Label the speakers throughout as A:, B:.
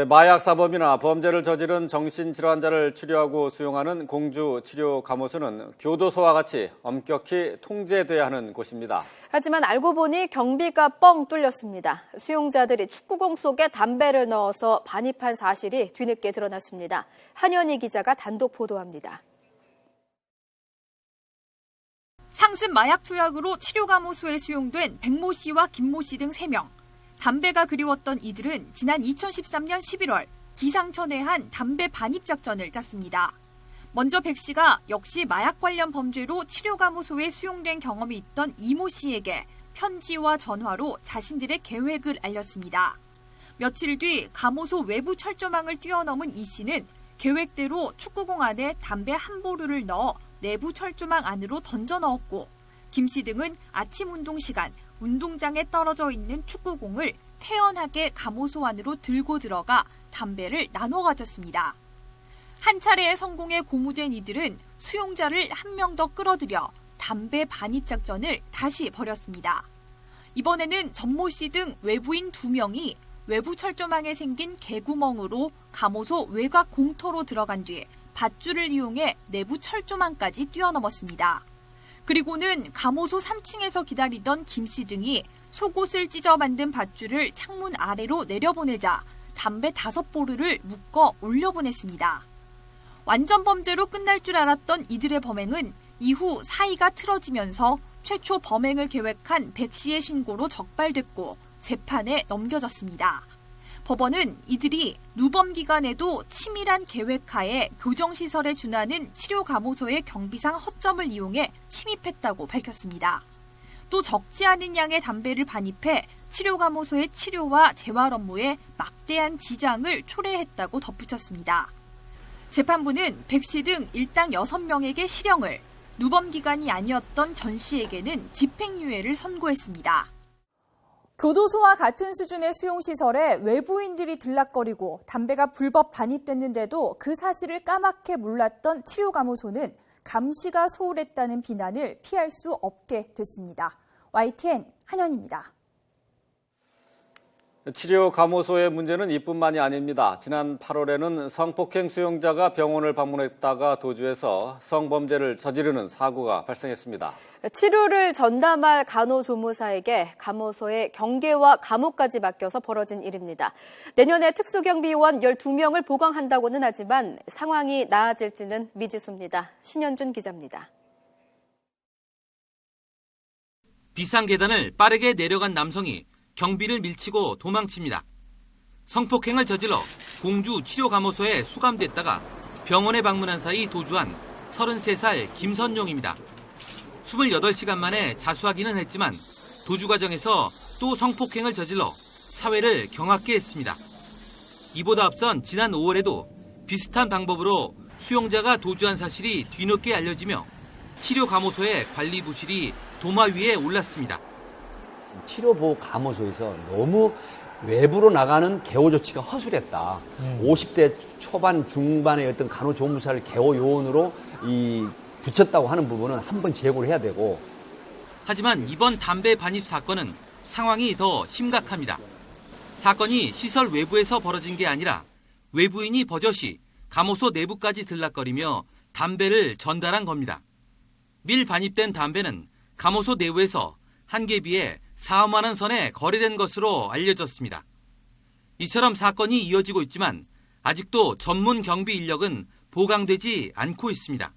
A: 마약 사범이나 범죄를 저지른 정신질환자를 치료하고 수용하는 공주치료감호소는 교도소와 같이 엄격히 통제돼야 하는 곳입니다.
B: 하지만 알고 보니 경비가 뻥 뚫렸습니다. 수용자들이 축구공 속에 담배를 넣어서 반입한 사실이 뒤늦게 드러났습니다. 한현희 기자가 단독 보도합니다.
C: 상습 마약 투약으로 치료감호소에 수용된 백모 씨와 김모 씨 등 3명. 담배가 그리웠던 이들은 지난 2013년 11월 기상천외 한 담배 반입 작전을 짰습니다. 먼저 백 씨가 역시 마약 관련 범죄로 치료감호소에 수용된 경험이 있던 이모 씨에게 편지와 전화로 자신들의 계획을 알렸습니다. 며칠 뒤 감호소 외부 철조망을 뛰어넘은 이 씨는 계획대로 축구공 안에 담배 한 보루를 넣어 내부 철조망 안으로 던져 넣었고 김 씨 등은 아침 운동 시간 운동장에 떨어져 있는 축구공을 태연하게 감호소 안으로 들고 들어가 담배를 나눠 가졌습니다. 한 차례의 성공에 고무된 이들은 수용자를 한 명 더 끌어들여 담배 반입 작전을 다시 벌였습니다. 이번에는 전모 씨 등 외부인 2명이 외부 철조망에 생긴 개구멍으로 감호소 외곽 공터로 들어간 뒤 밧줄을 이용해 내부 철조망까지 뛰어넘었습니다. 그리고는 감호소 3층에서 기다리던 김 씨 등이 속옷을 찢어 만든 밧줄을 창문 아래로 내려보내자 담배 5보루를 묶어 올려보냈습니다. 완전 범죄로 끝날 줄 알았던 이들의 범행은 이후 사이가 틀어지면서 최초 범행을 계획한 백 씨의 신고로 적발됐고 재판에 넘겨졌습니다. 법원은 이들이 누범 기간에도 치밀한 계획하에 교정시설에 준하는 치료감호소의 경비상 허점을 이용해 침입했다고 밝혔습니다. 또 적지 않은 양의 담배를 반입해 치료감호소의 치료와 재활 업무에 막대한 지장을 초래했다고 덧붙였습니다. 재판부는 백 씨 등 일당 6명에게 실형을, 누범 기간이 아니었던 전 씨에게는 집행유예를 선고했습니다.
B: 교도소와 같은 수준의 수용시설에 외부인들이 들락거리고 담배가 불법 반입됐는데도 그 사실을 까맣게 몰랐던 치료감호소는 감시가 소홀했다는 비난을 피할 수 없게 됐습니다. YTN 한현입니다.
A: 치료감호소의 문제는 이뿐만이 아닙니다. 지난 8월에는 성폭행 수용자가 병원을 방문했다가 도주해서 성범죄를 저지르는 사고가 발생했습니다.
B: 치료를 전담할 간호조무사에게 감호소의 경계와 감옥까지 맡겨서 벌어진 일입니다. 내년에 특수경비원 12명을 보강한다고는 하지만 상황이 나아질지는 미지수입니다. 신현준 기자입니다.
D: 비상 계단을 빠르게 내려간 남성이 경비를 밀치고 도망칩니다. 성폭행을 저질러 공주치료감호소에 수감됐다가 병원에 방문한 사이 도주한 33살 김선용입니다. 28시간 만에 자수하기는 했지만 도주 과정에서 또 성폭행을 저질러 사회를 경악게 했습니다. 이보다 앞선 지난 5월에도 비슷한 방법으로 수용자가 도주한 사실이 뒤늦게 알려지며 치료감호소의 관리 부실이 도마 위에 올랐습니다.
E: 치료보호감호소에서 너무 외부로 나가는 개호 조치가 허술했다. 50대 초반 중반의 어떤 간호조무사를 개호 요원으로 붙였다고 하는 부분은 한번 재고를 해야 되고.
D: 하지만 이번 담배 반입 사건은 상황이 더 심각합니다. 사건이 시설 외부에서 벌어진 게 아니라 외부인이 버젓이 감호소 내부까지 들락거리며 담배를 전달한 겁니다. 밀 반입된 담배는 감호소 내부에서 한 개비에 4만 원 선에 거래된 것으로 알려졌습니다. 이처럼 사건이 이어지고 있지만 아직도 전문 경비 인력은 보강되지 않고 있습니다.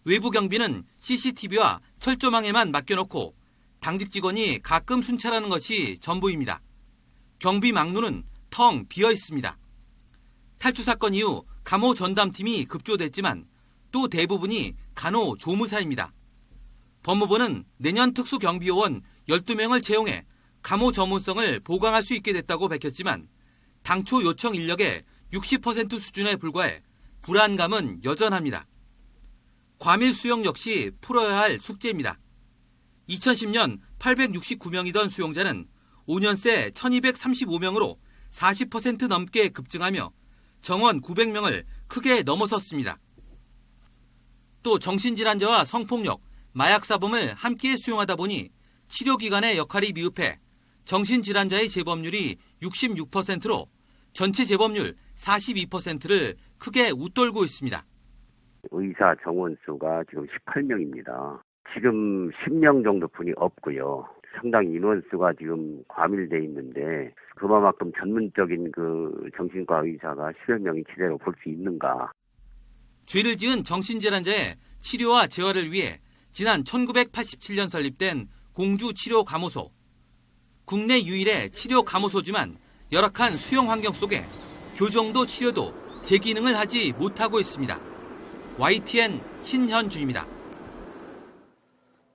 D: 외부 경비는 CCTV와 철조망에만 맡겨놓고 당직 직원이 가끔 순찰하는 것이 전부입니다. 경비 막루는 텅 비어 있습니다. 탈주 사건 이후 감호 전담팀이 급조됐지만 또 대부분이 간호조무사입니다. 법무부는 내년 특수경비요원 12명을 채용해 감호 전문성을 보강할 수 있게 됐다고 밝혔지만 당초 요청 인력의 60% 수준에 불과해 불안감은 여전합니다. 과밀 수용 역시 풀어야 할 숙제입니다. 2010년 869명이던 수용자는 5년 새 1235명으로 40% 넘게 급증하며 정원 900명을 크게 넘어섰습니다. 또 정신질환자와 성폭력, 마약사범을 함께 수용하다 보니 치료기관의 역할이 미흡해 정신질환자의 재범률이 66%로 전체 재범률 42%를 크게 웃돌고 있습니다.
F: 의사 정원 수가 지금 18명입니다. 지금 10명 정도뿐이 없고요. 상당히 인원수가 지금 과밀돼 있는데 그만큼 전문적인 그 정신과 의사가 10여 명이 제대로 볼 수 있는가.
D: 죄를 지은 정신질환자의 치료와 재활을 위해 지난 1987년 설립된 공주치료감호소. 국내 유일의 치료감호소지만 열악한 수용 환경 속에 교정도 치료도 제 기능을 하지 못하고 있습니다. YTN 신현주입니다.